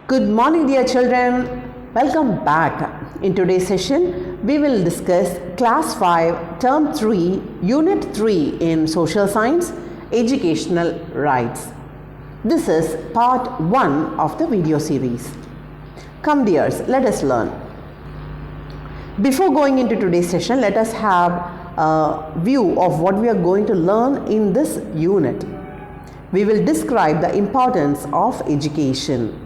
Good morning, dear children. Welcome back. In today's session, we will discuss Class 5, Term 3, Unit 3 in Social Science, Educational Rights. This is part 1 of the video series. Come, dears, let us learn. Before going into today's session, let us have a view of what we are going to learn in this unit. We will describe the importance of education.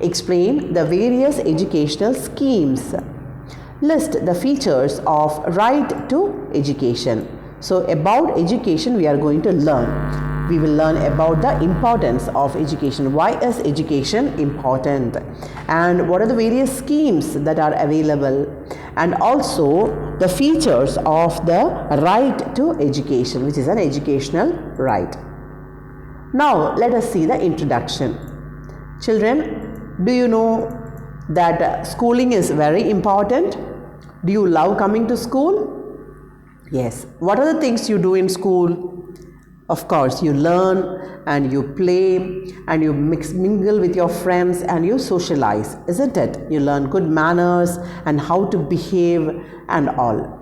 Explain the various educational schemes. List the features of right to education. So about education we are going to learn. We will learn about the importance of education. Why is education important? And what are the various schemes that are available? And also the features of the right to education, which is an educational right. Now let us see the introduction. Children, do you know that schooling is very important? Do you love coming to school? Yes. What are the things you do in school? Of course, you learn and you play and you mingle with your friends and you socialize, isn't it? You learn good manners and how to behave and all.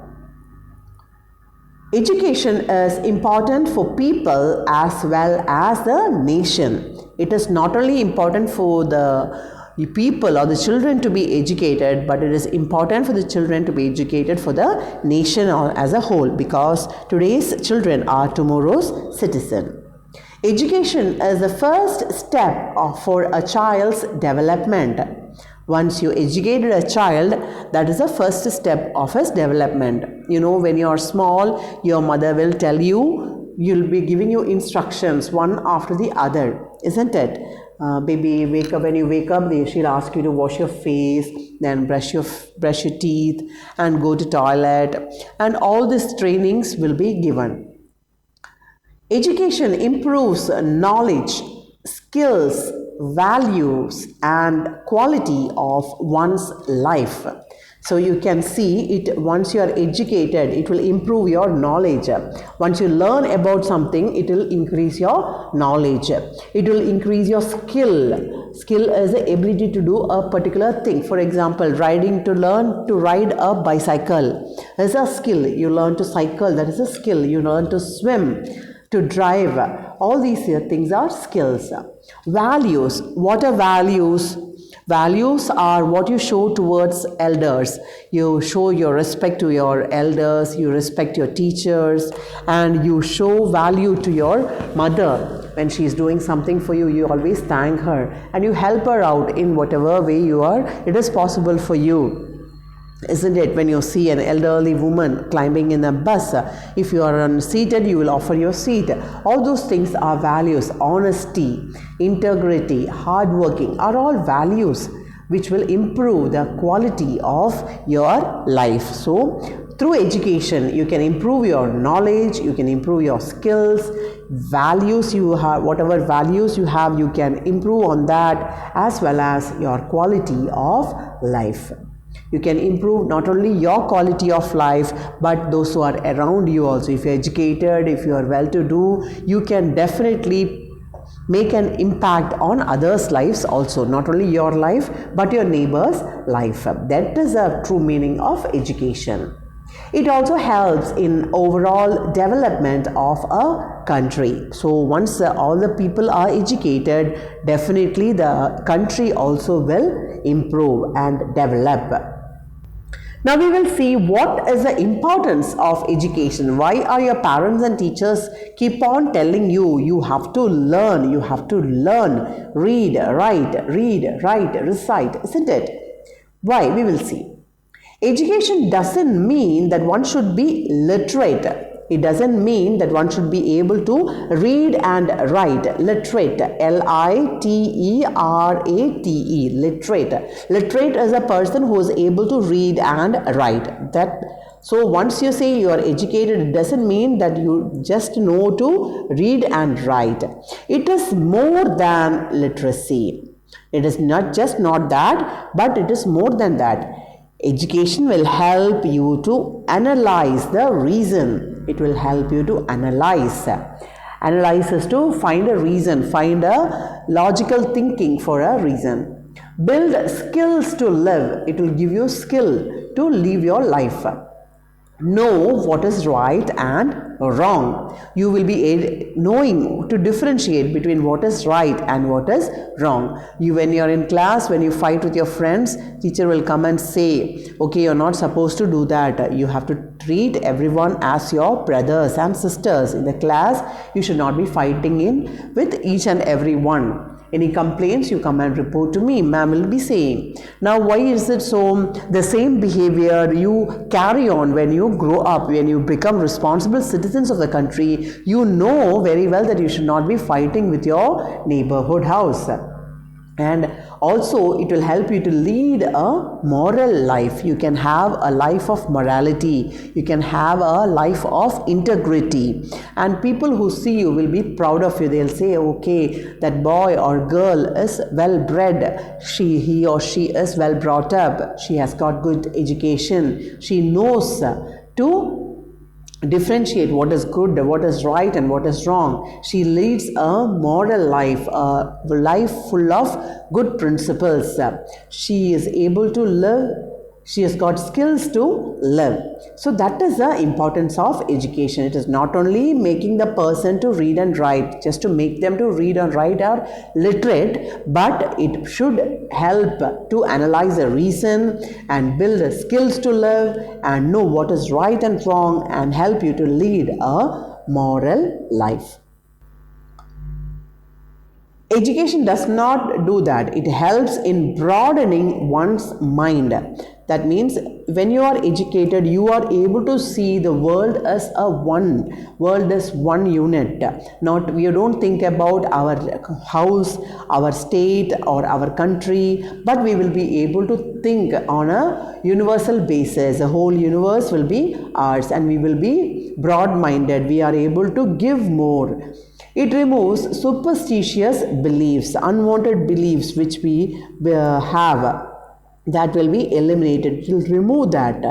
Education is important for people as well as the nation. It is not only important for the people or the children to be educated, but it is important for the children to be educated for the nation as a whole, because today's children are tomorrow's citizen. Education is the first step for a child's development. Once you educated a child, that is the first step of his development. You know, when you are small, your mother will tell you, you'll be giving you instructions one after the other, isn't it? Baby, wake up. When you wake up, she'll ask you to wash your face, then brush your teeth and go to toilet, and all these trainings will be given. Education improves knowledge, skills, values and quality of one's life. So you can see it, once you are educated, it will improve your knowledge. Once you learn about something, it will increase your knowledge. It will increase your skill. Skill is the ability to do a particular thing. For example, learn to ride a bicycle is a skill. You learn to cycle, that is a skill. You learn to swim, to drive. All these things are skills. Values. What are values? Values are what you show towards elders. You show your respect to your elders, you respect your teachers, and you show value to your mother. When she is doing something for you, you always thank her and you help her out in whatever way it is possible for you. Isn't it? When you see an elderly woman climbing in a bus, if you are seated, you will offer your seat. All those things are values. Honesty, integrity, hard working are all values which will improve the quality of your life. So through education, you can improve your knowledge, you can improve your skills, values you have, whatever values you have, you can improve on that, as well as your quality of life. You can improve not only your quality of life, but those who are around you also. If you're educated, if you are well-to-do, you can definitely make an impact on others' lives also. Not only your life, but your neighbor's life. That is a true meaning of education. It also helps in overall development of a country. So once all the people are educated, definitely the country also will improve and develop. Now we will see what is the importance of education. Why are your parents and teachers keep on telling you, you have to learn, read, write, recite, isn't it? Why? We will see. Education doesn't mean that one should be literate. It doesn't mean that one should be able to read and write. Literate, L-I-T-E-R-A-T-E, literate. Literate is a person who is able to read and write. So once you say you are educated, it doesn't mean that you just know to read and write. It is more than literacy. It is not that, but it is more than that. Education will help you to analyze the reason. It will help you to analyze. Analyze is to find a reason, find a logical thinking for a reason. Build skills to live. It will give you skill to live your life. Know what is right and wrong. You will be knowing to differentiate between what is right and what is wrong. When you're in class, when you fight with your friends, teacher will come and say, okay, you're not supposed to do that. You have to treat everyone as your brothers and sisters. In the class, you should not be fighting with each and every one. Any complaints, you come and report to me, ma'am will be saying. Now, why is it so? The same behavior you carry on when you grow up, when you become responsible citizens of the country. You know very well that you should not be fighting with your neighborhood house. And also it will help you to lead a moral life. You can have a life of morality. You can have a life of integrity. And people who see you will be proud of you. They'll say, okay, that boy or girl is well bred. He or she is well brought up. She has got good education. She knows to differentiate what is good, what is right and what is wrong. She leads a moral life, a life full of good principles. She is able to live. She has got skills to live. So that is the importance of education. It is not only making the person to read and write, just to make them to read and write or literate, but it should help to analyze the reason and build the skills to live and know what is right and wrong and help you to lead a moral life. Education does not do that. It helps in broadening one's mind. That means when you are educated, you are able to see the world as a world as one unit. Not, we don't think about our house, our state or our country, but we will be able to think on a universal basis. The whole universe will be ours and we will be broad-minded. We are able to give more. It removes superstitious beliefs, unwanted beliefs which we have. That will be eliminated. It will remove that.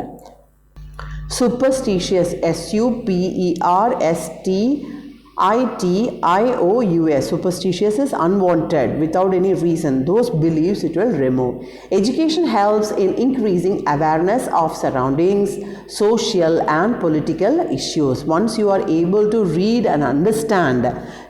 Superstitious, superstitious. Superstitious is unwanted, without any reason. Those beliefs it will remove. Education helps in increasing awareness of surroundings, social and political issues. Once you are able to read and understand,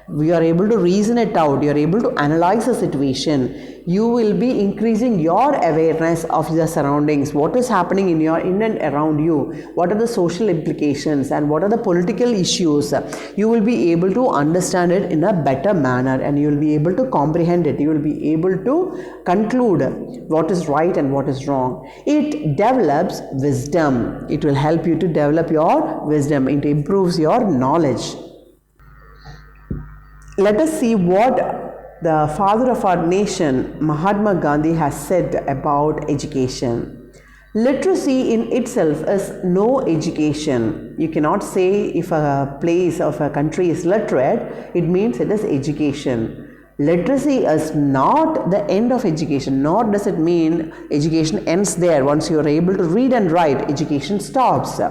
we are able to reason it out, you are able to analyze the situation, you will be increasing your awareness of the surroundings, what is happening in and around you, what are the social implications and what are the political issues. You will be able to understand it in a better manner and you will be able to comprehend it. You will be able to conclude what is right and what is wrong. It develops wisdom. It will help you to develop your wisdom. It improves your knowledge. Let us see what the father of our nation, Mahatma Gandhi, has said about education. Literacy in itself is no education. You cannot say if a place of a country is literate, it means it is education. Literacy is not the end of education, nor does it mean education ends there. Once you are able to read and write, education stops.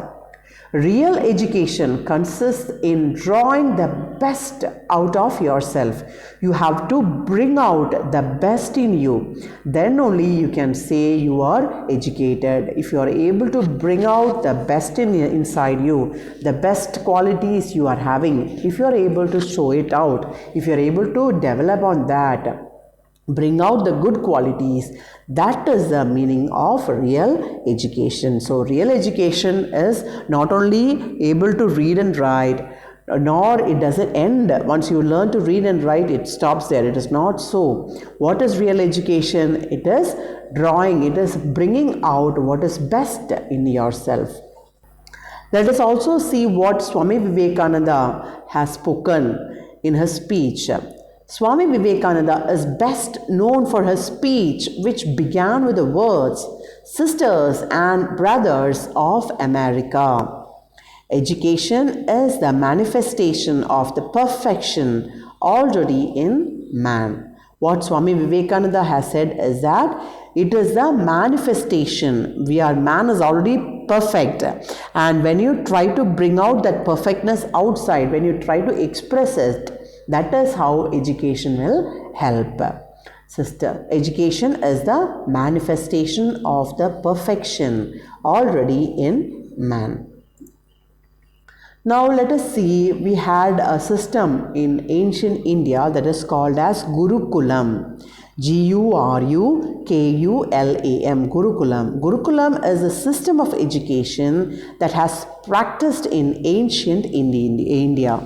Real education consists in drawing the best out of yourself. You have to bring out the best in you. Then only you can say you are educated. If you are able to bring out the best inside you, the best qualities you are having, if you are able to show it out, if you are able to develop on that, bring out the good qualities, that is the meaning of real education. So real education is not only able to read and write, nor it doesn't end. Once you learn to read and write, it stops there. It is not so. What is real education? It is drawing, it is bringing out what is best in yourself. Let us also see what Swami Vivekananda has spoken in his speech. Swami Vivekananda is best known for his speech, which began with the words, "Sisters and brothers of America. Education is the manifestation of the perfection already in man." What Swami Vivekananda has said is that it is the manifestation. Man is already perfect. And when you try to bring out that perfectness outside, when you try to express it, that is how education will help. Sister, education is the manifestation of the perfection already in man. Now let us see, we had a system in ancient India that is called as Gurukulam. Gurukulam. Gurukulam. Gurukulam is a system of education that has practiced in ancient India.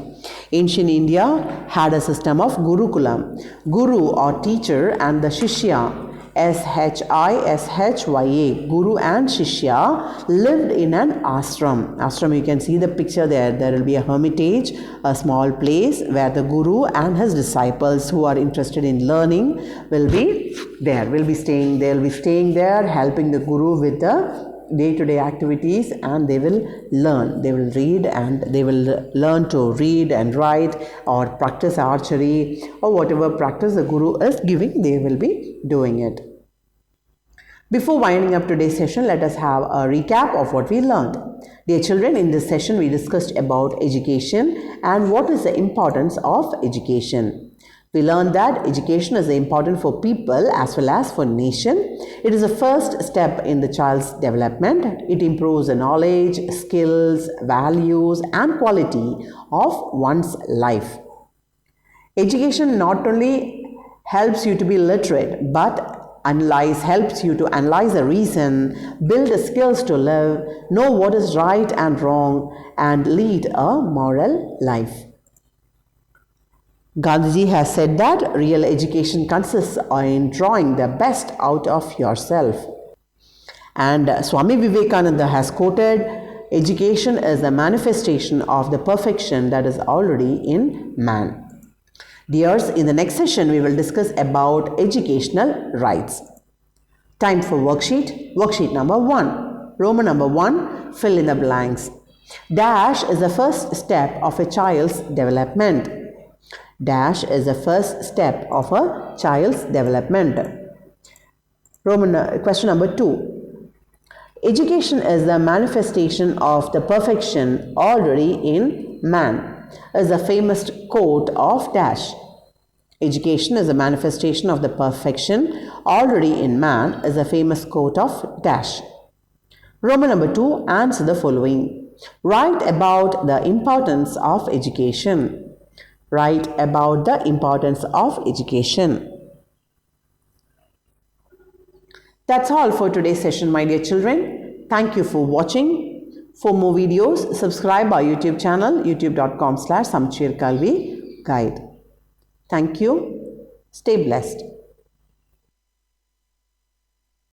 Ancient India had a system of Gurukulam. Guru or teacher and the Shishya, Shishya, Guru and Shishya lived in an ashram. Ashram, you can see the picture there. There will be a hermitage, a small place where the Guru and his disciples who are interested in learning will be there, will be staying there, helping the Guru with the day-to-day activities, and they will learn, they will read, and they will learn to read and write or practice archery or whatever practice the Guru is giving, they will be doing it. Before winding up today's session, let us have a recap of what we learned. Dear children, in this session we discussed about education and what is the importance of education. We learned that education is important for people as well as for nation. It is the first step in the child's development. It improves the knowledge, skills, values and quality of one's life. Education not only helps you to be literate, but helps you to analyze the reason, build the skills to live, know what is right and wrong, and lead a moral life. Gandhiji has said that real education consists in drawing the best out of yourself. And Swami Vivekananda has quoted, education is the manifestation of the perfection that is already in man. Dears, in the next session we will discuss about educational rights. Time for worksheet. Worksheet number 1. Roman number 1, fill in the blanks. Dash is the first step of a child's development. Dash is the first step of a child's development. Question number 2. Education is the manifestation of the perfection already in man, is a famous quote of Dash. Education is a manifestation of the perfection already in man is a famous quote of Dash. Roman number 2, answer the following. Write about the importance of education. Write about the importance of education. That's all for today's session, my dear children. Thank you for watching. For more videos, subscribe our YouTube channel, youtube.com/samcheerkalvi guide. Thank you. Stay blessed.